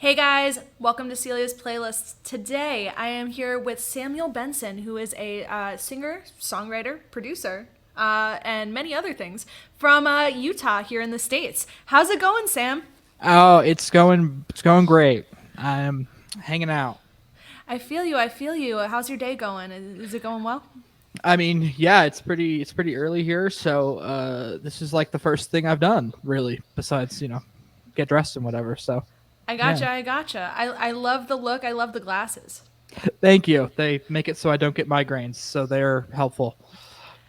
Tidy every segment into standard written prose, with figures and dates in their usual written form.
Hey guys, welcome to Celia's Playlists. Today I am here with Samuel Benson, who is a singer, songwriter, producer, and many other things from Utah here in the States. How's it going, Sam? Oh, it's going great. I'm hanging out. I feel you, I feel you. How's your day going? Is it going well? I mean, yeah, it's pretty early here, so this is like the first thing I've done really besides, get dressed and whatever. So, I yeah. gotcha, I gotcha. I love the look, I love the glasses. Thank you. They make it so I don't get migraines, so they're helpful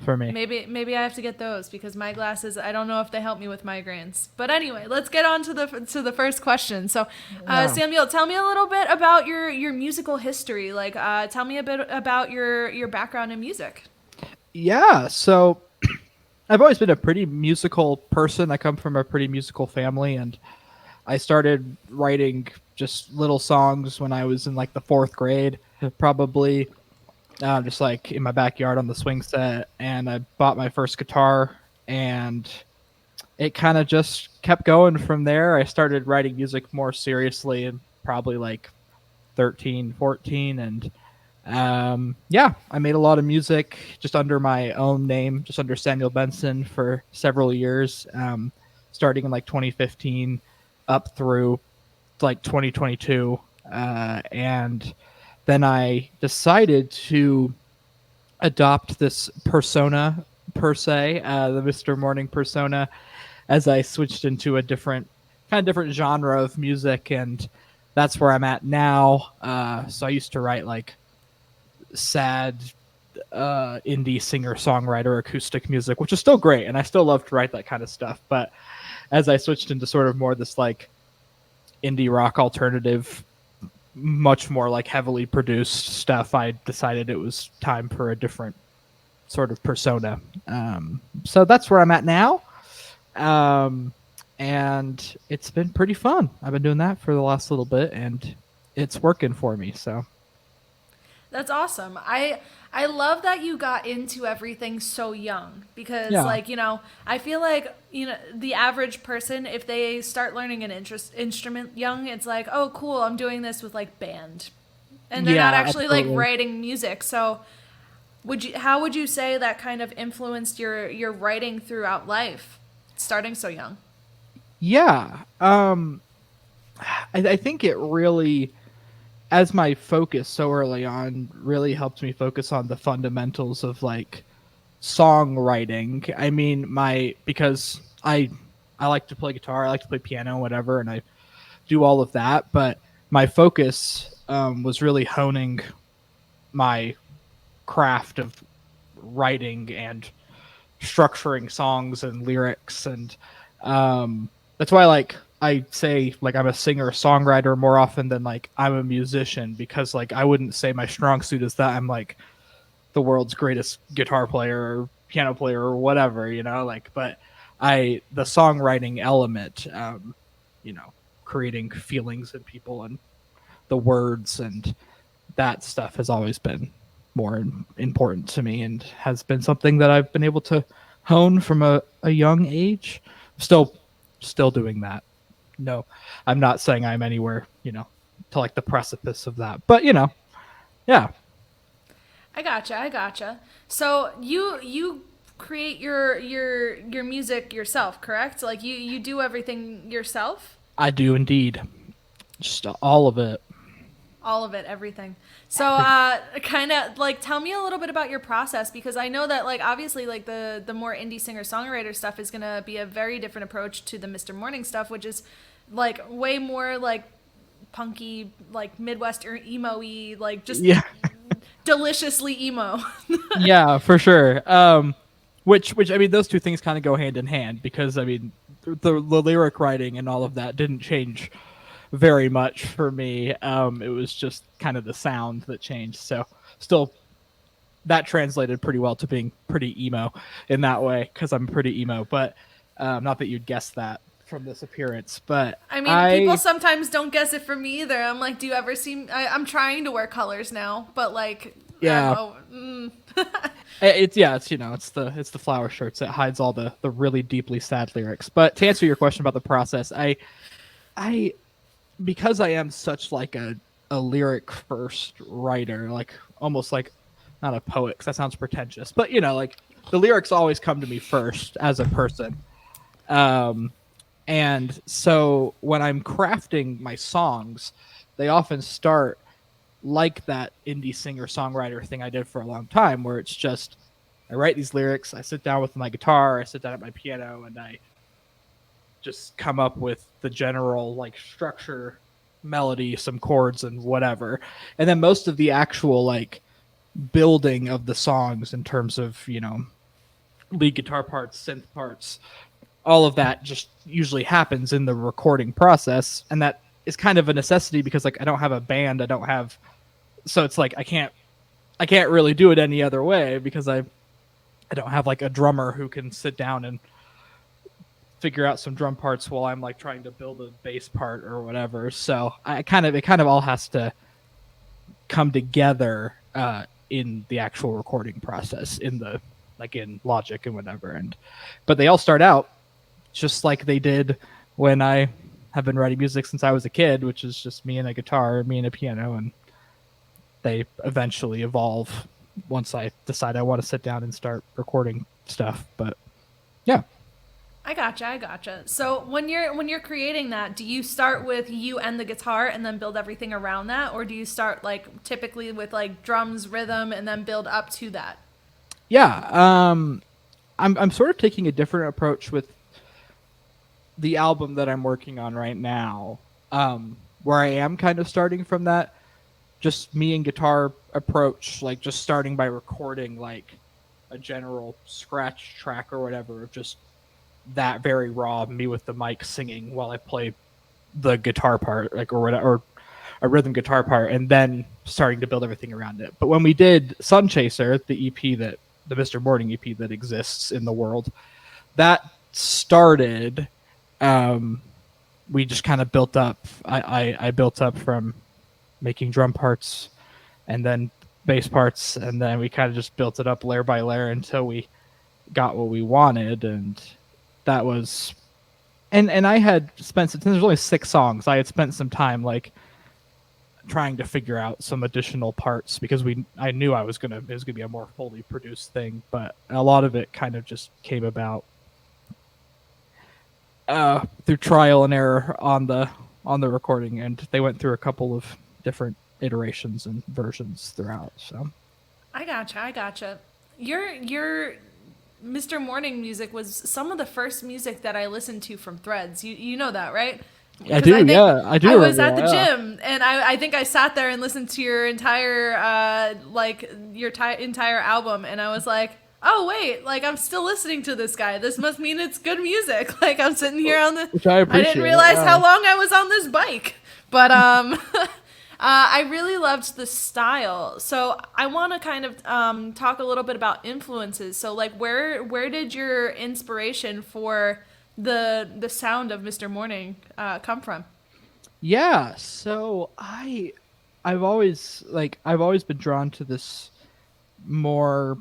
for me. Maybe I have to get those because my glasses, I don't know if they help me with migraines. But anyway, let's get on to the first question. So, Yeah. Samuel, tell me a little bit about your musical history. Like, tell me a bit about your background in music. Yeah, so I've always been a pretty musical person. I come from a pretty musical family, and I started writing just little songs when I was in like the fourth grade, probably just like in my backyard on the swing set. And I bought my first guitar, and it kind of just kept going from there. I started writing music more seriously and probably like 13, 14, and yeah, I made a lot of music just under my own name, just under Samuel Benson for several years, starting in like 2015 up through like 2022. And then I decided to adopt this persona per se, the Mr. Morning persona, as I switched into a different genre of music, and that's where I'm at now. So I used to write like sad indie singer songwriter acoustic music, which is still great, and I still love to write that kind of stuff. But as I switched into sort of more this like indie rock alternative, much more like heavily produced stuff, I decided it was time for a different sort of persona. So that's where I'm at now. Um, and it's been pretty fun. I've been doing that for the last little bit, and it's working for me. So, That's awesome. I love that you got into everything so young because yeah. like, I feel like, the average person if they start learning an instrument young, it's like, "Oh, cool, I'm doing this with like band." And they're not Yeah, actually like absolutely. writing music. So, how would you say that kind of influenced your writing throughout life starting so young? Yeah. I think it really, as my focus so early on, really helped me focus on the fundamentals of like songwriting. I mean, because I like to play guitar, I like to play piano, whatever, and I do all of that. But my focus was really honing my craft of writing and structuring songs and lyrics, and that's why like I say like I'm a singer songwriter more often than like I'm a musician, because like I wouldn't say my strong suit is that I'm like the world's greatest guitar player or piano player or whatever, like. But I the songwriting element, creating feelings in people and the words and that stuff has always been more important to me, and has been something that I've been able to hone from a young age. Still doing that. No, I'm not saying I'm anywhere, to like the precipice of that. But yeah. I gotcha. I gotcha. So you create your music yourself, correct? Like you do everything yourself, I do indeed. Just all of it. all of it, everything. So Every kind of like tell me a little bit about your process because I know that like obviously like the more indie singer songwriter stuff is gonna be a very different approach to the Mr. Morning stuff, which is like way more like punky, like Midwestern emo-y, like just Yeah. deliciously emo. Yeah, for sure. Which I mean, those two things kind of go hand in hand, because I mean, the lyric writing and all of that didn't change very much for me. It was just kind of the sound that changed. So still, that translated pretty well to being pretty emo in that way, because I'm pretty emo. But not that you'd guess that from this appearance. But I mean, people I sometimes don't guess it from me either. I'm like, do you ever see? I'm trying to wear colors now, but like, I'm yeah, oh, it's the flower shirts that hides all the really deeply sad lyrics. But to answer your question about the process, I because I am such like a lyric first writer, like almost like not a poet because that sounds pretentious, but you know, like the lyrics always come to me first as a person. Um, and so when I'm crafting my songs, they often start like that indie singer songwriter thing I did for a long time, where it's just I write these lyrics, I sit down with my guitar, I sit down at my piano, and I just come up with the general like structure, melody, some chords, and whatever. And then most of the actual like building of the songs in terms of, you know, lead guitar parts, synth parts, all of that just usually happens in the recording process. And that is kind of a necessity because like I don't have a band, I don't have, so it's like I can't really do it any other way because I don't have like a drummer who can sit down and figure out some drum parts while I'm like trying to build a bass part or whatever. So it kind of all has to come together in the actual recording process in the like in Logic and whatever. And but they all start out just like they did when I have been writing music since I was a kid, which is just me and a guitar, me and a piano, and they eventually evolve once I decide I want to sit down and start recording stuff. But yeah. I gotcha. So when you're creating that, do you start with you and the guitar and then build everything around that, or do you start like typically with like drums, rhythm, and then build up to that? Yeah. I'm sort of taking a different approach with the album that I'm working on right now, where I am kind of starting from that just me and guitar approach, like just starting by recording like a general scratch track or whatever of just that very raw me with the mic singing while I play the guitar part, like or whatever, or a rhythm guitar part, and then starting to build everything around it. But when we did Sun Chaser, the EP that the Mr.Morning EP that exists in the world, that started. Um, we just kind of built up. I built up from making drum parts and then bass parts, and then we kind of just built it up layer by layer until we got what we wanted, and that was. And I had spent since there's only 6 songs, I had spent some time like trying to figure out some additional parts because I knew it was gonna be a more fully produced thing, but a lot of it kind of just came about through trial and error on the recording, and they went through a couple of different iterations and versions throughout. So I gotcha. Your Mr. Morning music was some of the first music that I listened to from Threads. You know that, right? I Because I do, think yeah, I do I was remember at the that. Yeah. gym and I think I sat there and listened to your entire like your entire album, and I was like, oh wait, like I'm still listening to this guy. This must mean it's good music. Like I'm sitting here on the. Which I I didn't appreciate. realize Yeah. how long I was on this bike, but I really loved the style. So I want to kind of talk a little bit about influences. So like where did your inspiration for the sound of Mr. Morning come from? Yeah, so I've always been drawn to this more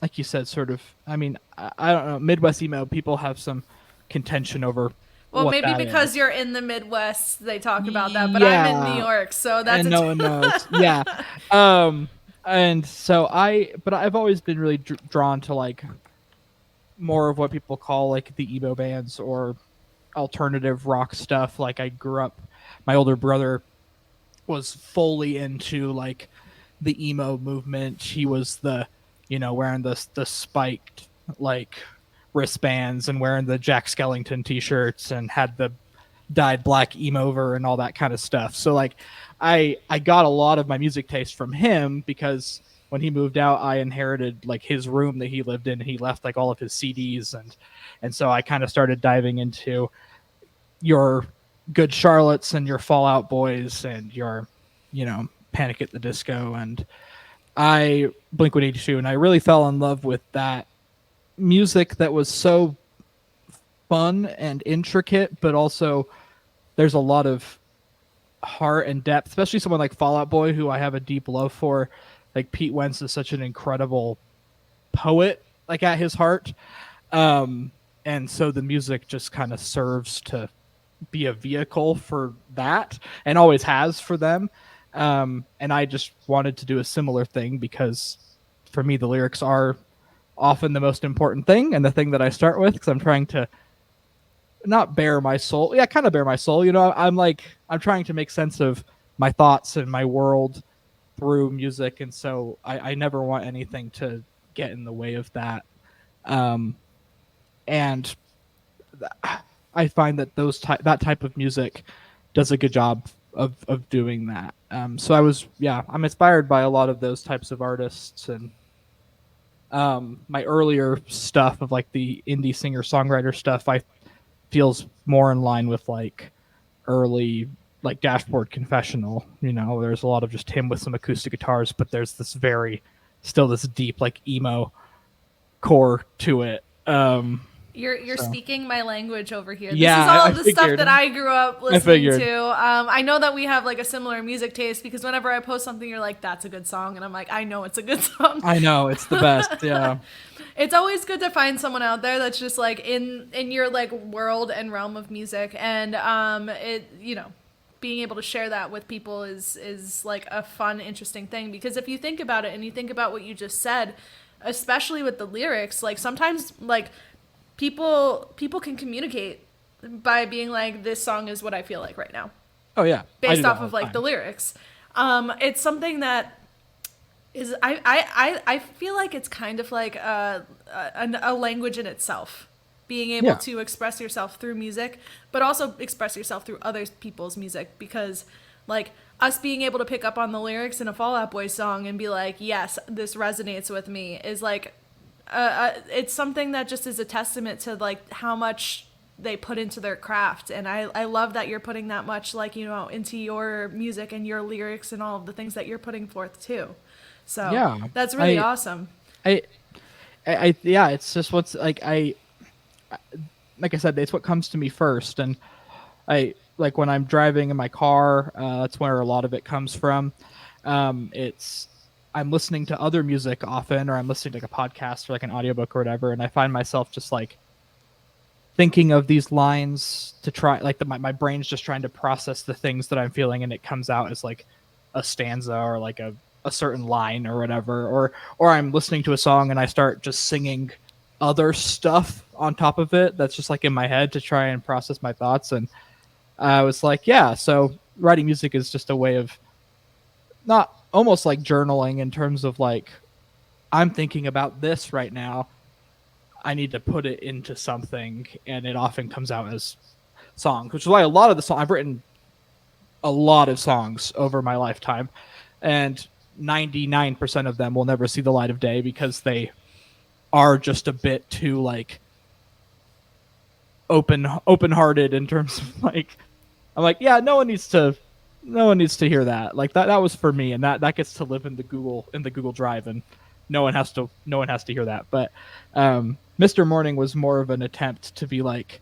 like you said sort of I mean I don't know Midwest emo people have some contention over Well, what maybe that because is. you're in the Midwest, they talk about that, but I'm in New Yeah, York, so that's and a no one knows. Yeah. Um and so but I've always been really drawn to like more of what people call like the emo bands or alternative rock stuff. Like I grew up my older brother was fully into like the emo movement. He was the, you know, wearing the spiked like wristbands and wearing the Jack Skellington t-shirts and had the dyed black emo over and all that kind of stuff. So like I got a lot of my music taste from him because when he moved out I inherited like his room that he lived in. He left like all of his CDs and so I kind of started diving into your Good Charlottes and your Fallout Boys and your, you know, Panic at the Disco and I Blink 182, and I really fell in love with that music that was so fun and intricate, but also there's a lot of heart and depth, especially someone like Fallout Boy, who I have a deep love for. Like Pete Wentz is such an incredible poet, like at his heart. And so the music just kind of serves to be a vehicle for that, and always has for them. And I just wanted to do a similar thing because for me, the lyrics are often the most important thing and the thing that I start with because I'm trying to not bare my soul. Yeah, kind of bare my soul. I'm like, I'm trying to make sense of my thoughts and my world through music. And so I never want anything to get in the way of that. Um, and I find that that type of music does a good job of doing that. So I'm inspired by a lot of those types of artists, and my earlier stuff of like the indie singer songwriter stuff, I feels more in line with like early like Dashboard Confessional. There's a lot of just him with some acoustic guitars, but there's this still this deep like emo core to it. You're So speaking my language over here. This yeah, is all I of the stuff figured. that I grew up I listening figured. to. I know that we have like a similar music taste because whenever I post something, you're like, "That's a good song," and I'm like, "I know it's a good song." I know it's the best. Yeah. It's always good to find someone out there that's just like in your like world and realm of music, and being able to share that with people is like a fun, interesting thing. Because if you think about it and you think about what you just said, especially with the lyrics, like sometimes like people can communicate by being like, this song is what I feel like right now, Oh yeah, I do based that off all of the like the time. lyrics. It's something that is I feel like it's kind of like a language in itself, being able Yeah. to express yourself through music, but also express yourself through other people's music. Because like us being able to pick up on the lyrics in a Fall Out Boy song and be like, yes, this resonates with me, is like it's something that just is a testament to like how much they put into their craft. And I love that you're putting that much like into your music and your lyrics and all of the things that you're putting forth too. So Yeah. that's really I awesome. I yeah, it's just what's like I said, it's what comes to me first. And I like when I'm driving in my car, that's where a lot of it comes from. It's I'm listening to other music often, or I'm listening to like a podcast or like an audiobook or whatever, and I find myself just like thinking of these lines to try like my brain's just trying to process the things that I'm feeling, and it comes out as like a stanza or like a certain line or whatever. Or I'm listening to a song and I start just singing other stuff on top of it that's just like in my head to try and process my thoughts. And I was like, yeah, so writing music is just a way of not almost like journaling in terms of like, I'm thinking about this right now. I need to put it into something, and it often comes out as songs, which is why a lot of the songs I've written a lot of songs over my lifetime, and 99% of them will never see the light of day because they are just a bit too like open hearted in terms of like I'm like, yeah, no one needs to hear that. Like that was for me, and that gets to live in the Google Drive, and no one has to hear that. But Mr. Morning was more of an attempt to be like,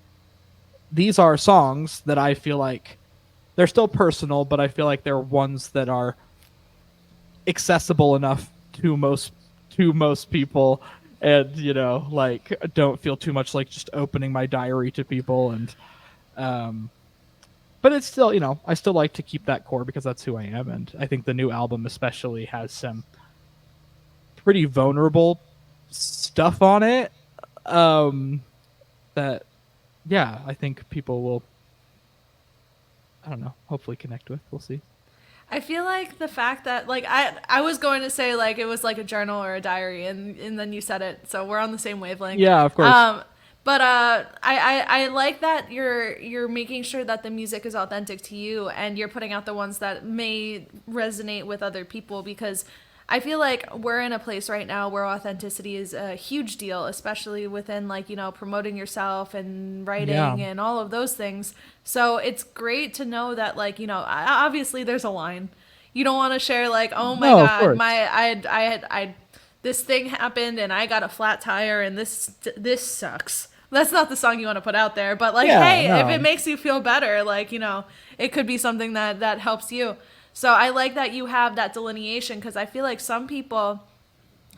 these are songs that I feel like they're still personal, but I feel like they're ones that are accessible enough to most people, and like don't feel too much like just opening my diary to people. And um but it's still, I still like to keep that core because that's who I am. And I think the new album especially has some pretty vulnerable stuff on it, um that, yeah, I think people will, I don't know, hopefully connect with. We'll see. I feel like the fact that like I was going to say like it was like a journal or a diary, and then you said it, so we're on the same wavelength. Yeah, of course. But I like that you're making sure that the music is authentic to you, and you're putting out the ones that may resonate with other people. Because I feel like we're in a place right now where authenticity is a huge deal, especially within like promoting yourself and Yeah. writing and all of those things. So it's great to know that like obviously there's a line. You don't want to share like, oh my No, of god, course. I this thing happened and I got a flat tire and this sucks. That's not the song you want to put out there, but like, Yeah, hey, if it no. makes you feel better, like it could be something that helps you. So I like that you have that delineation, because I feel like some people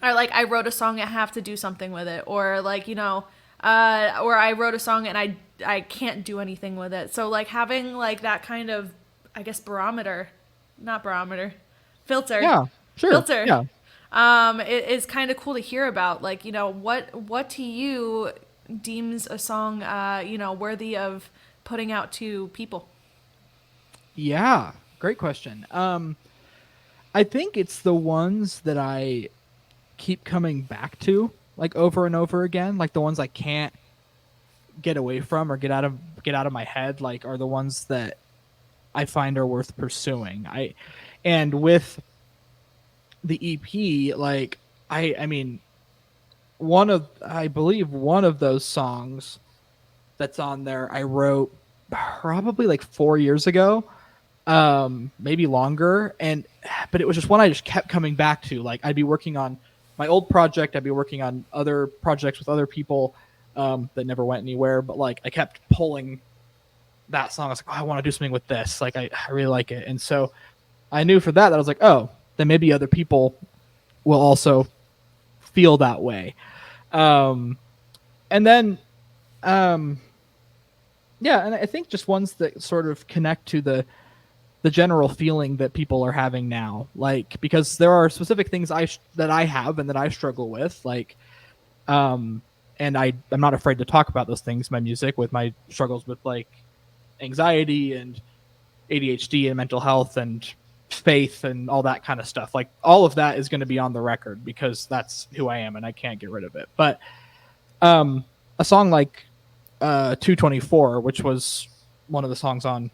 are like, I wrote a song, I have to do something with it, or like or I wrote a song and I can't do anything with it. So like having like that kind of, I guess, barometer, not barometer, filter, Yeah, sure. filter, Yeah. it is kind of cool to hear about. Like, you know, what to you deems a song, you know, worthy of putting out to people? Yeah. Great question. I think it's the ones that I keep coming back to like over and over again, like the ones I can't get away from or get out of my head, like are the ones that I find are worth pursuing. And with the EP, like I mean, I believe one of those songs that's on there I wrote probably like 4 years ago, maybe longer, and but it was just one I just kept coming back to. Like I'd be working on my old project, I'd be working on other projects with other people that never went anywhere, but like I kept pulling that song. I was like, oh, I want to do something with this. Like I really like it, and so I knew for that I was like, oh, then maybe other people will also feel that way. Um, and then um, yeah, and I think just ones that sort of connect to the general feeling that people are having now, like because there are specific things that I have and that I struggle with, like um, and I'm not afraid to talk about those things. My music with my struggles with like anxiety and ADHD and mental health and faith and all that kind of stuff. Like all of that is going to be on the record because that's who I am and I can't get rid of it. But um, a song like 224, which was one of the songs on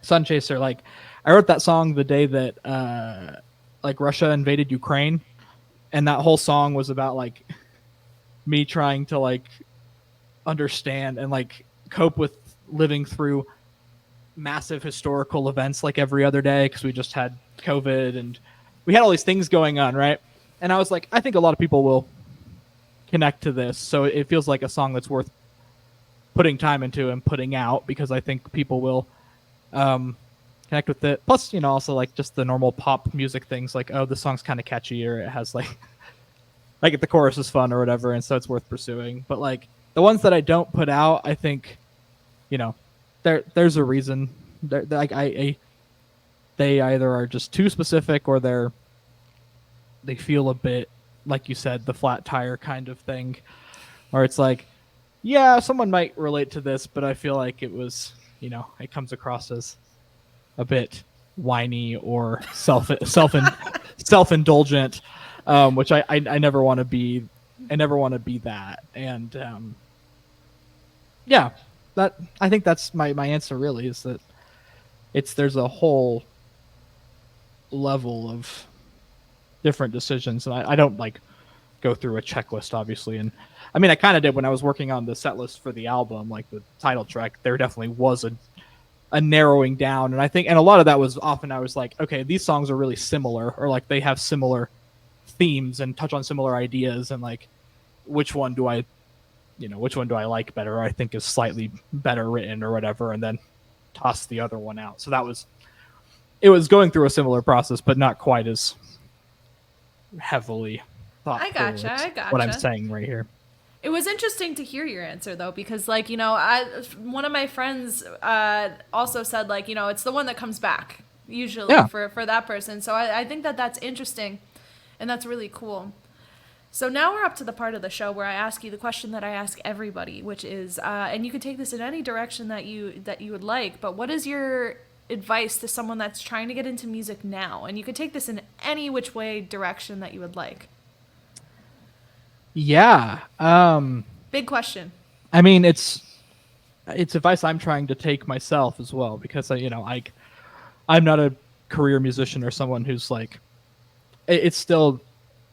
Sun Chaser, like I wrote that song the day that like Russia invaded Ukraine, and that whole song was about like me trying to like understand and like cope with living through massive historical events like every other day because we just had COVID and we had all these things going on, right? And I was like, I think a lot of people will connect to this, so it feels like a song that's worth putting time into and putting out because I think people will um, connect with it. Plus, you know, also like just the normal pop music things, like oh, this song's kind of catchy or it has like if the chorus is fun or whatever, and so it's worth pursuing. But like the ones that I don't put out, I think, you know, there's a reason. Like they either are just too specific or they feel a bit like you said, the flat tire kind of thing, or it's like, yeah, someone might relate to this, but I feel like it was, you know, it comes across as a bit whiny or self indulgent, which I never want to be. I never want to be that, and yeah, that I think that's my answer. Really, is that there's a whole level of different decisions, and I don't like go through a checklist, obviously. And I mean, I kind of did when I was working on the set list for the album, like the title track. There definitely was a narrowing down, and I think, and a lot of that was often I was like, okay, these songs are really similar, or like they have similar themes and touch on similar ideas, and like which one do I, you know, which one do I like better, or I think is slightly better written or whatever, and then toss the other one out. So that was, it was going through a similar process, but not quite as heavily thought I through. gotcha. It's I what I'm gotcha. saying right here. It was interesting to hear your answer though, because like, you know, one of my friends also said like, you know, it's the one that comes back usually Yeah. for that person. So I think that that's interesting, and that's really cool. So now we're up to the part of the show where I ask you the question that I ask everybody, which is, and you can take this in any direction that you would like. But what is your advice to someone that's trying to get into music now? And you can take this in any which way direction that you would like. Yeah. Big question. I mean, it's advice I'm trying to take myself as well because you know, I'm not a career musician or someone who's like, it's still,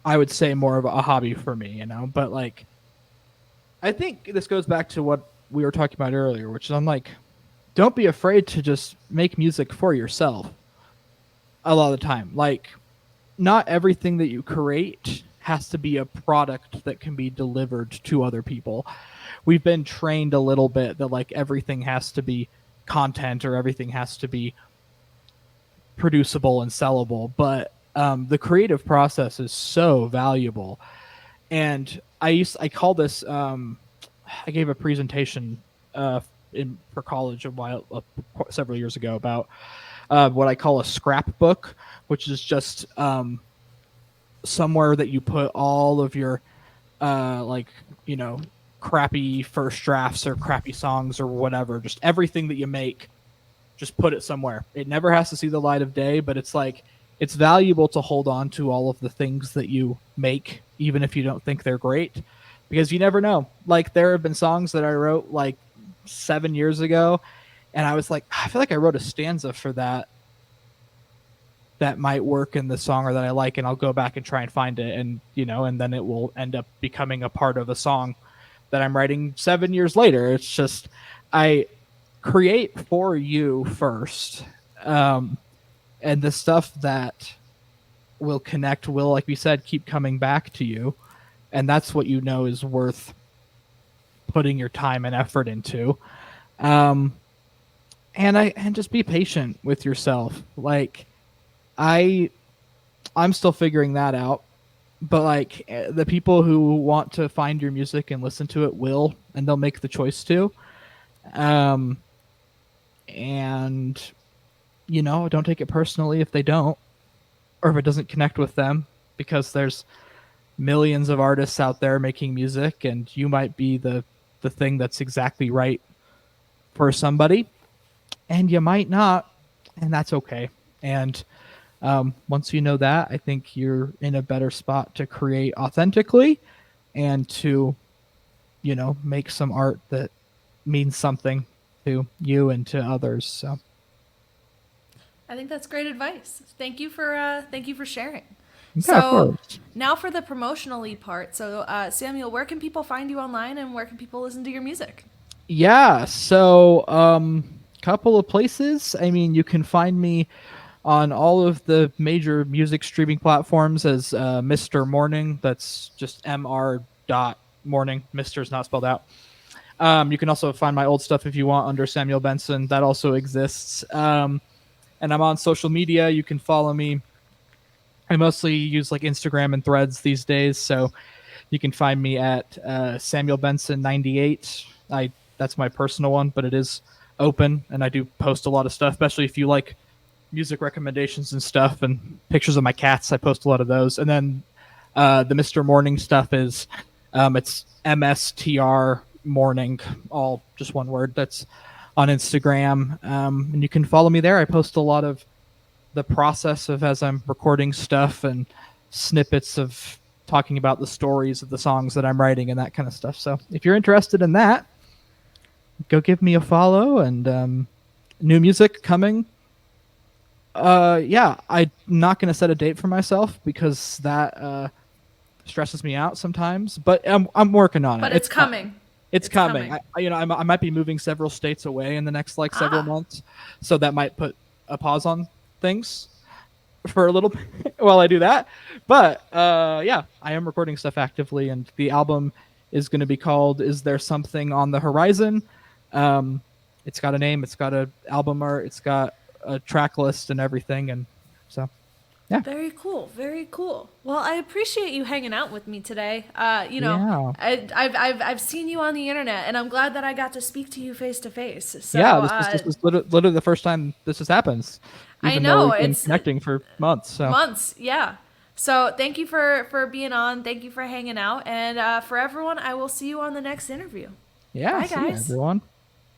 I would say, more of a hobby for me, you know. But like, I think this goes back to what we were talking about earlier, which is I'm like, don't be afraid to just make music for yourself. A lot of the time, like, not everything that you create has to be a product that can be delivered to other people. We've been trained a little bit that like everything has to be content or everything has to be producible and sellable, but the creative process is so valuable. And I call this I gave a presentation for college several years ago about what I call a scrapbook, which is just somewhere that you put all of your like you know crappy first drafts or crappy songs or whatever, just everything that you make, just put it somewhere. It never has to see the light of day, but it's like it's valuable to hold on to all of the things that you make, even if you don't think they're great, because you never know. Like there have been songs that I wrote like 7 years ago, and I was like, I feel like I wrote a stanza for that might work in the song or that I like, and I'll go back and try and find it, and and then it will end up becoming a part of a song that I'm writing 7 years later. It's just I create for you first, um, and the stuff that will connect will, like we said, keep coming back to you, and that's what is worth putting your time and effort into. Um, and just be patient with yourself. Like I I'm still figuring that out, but like the people who want to find your music and listen to it will, and they'll make the choice to. Um, and don't take it personally if they don't, or if it doesn't connect with them, because there's millions of artists out there making music, and you might be the thing that's exactly right for somebody, and you might not, and that's okay. And once you know that, I think you're in a better spot to create authentically and to, make some art that means something to you and to others. So, I think that's great advice. Thank you for sharing. yeah, of So course. now for the promotionally part. So Samuel, where can people find you online, and where can people listen to your music? Yeah. So, couple of places. I mean, you can find me on all of the major music streaming platforms as Mr. Morning. That's just Mr. Morning. Mr. is not spelled out. You can also find my old stuff if you want under Samuel Benson. That also exists. And I'm on social media. You can follow me. I mostly use like Instagram and Threads these days, so you can find me at Samuel Benson 98. I That's my personal one, but it is open, and I do post a lot of stuff, especially if you like music recommendations and stuff, and pictures of my cats. I post a lot of those, and then the Mr. Morning stuff is it's MSTR Morning, all just one word. That's on Instagram, and you can follow me there. I post a lot of the process of as I'm recording stuff and snippets of talking about the stories of the songs that I'm writing and that kind of stuff. So if you're interested in that, go give me a follow. And new music coming. Yeah, I'm not going to set a date for myself because that stresses me out sometimes. But I'm working on it. But it's coming. It's It's coming. coming. I might be moving several states away in the next like several Ah, months, so that might put a pause on things for a little bit while I do that. But yeah, I am recording stuff actively, and the album is going to be called "Is There Something on the Horizon?" Um, it's got a name, it's got a album art, it's got a track list and everything, and so yeah, very cool. Very cool. Well, I appreciate you hanging out with me today. yeah, I've seen you on the internet, and I'm glad that I got to speak to you face to face. So yeah. This was literally the first time this has happened, I even though know we've been it's connecting for months. So months. Yeah. So thank you for being on. Thank you for hanging out, and for everyone, I will see you on the next interview. yeah, Bye, see you guys. everyone.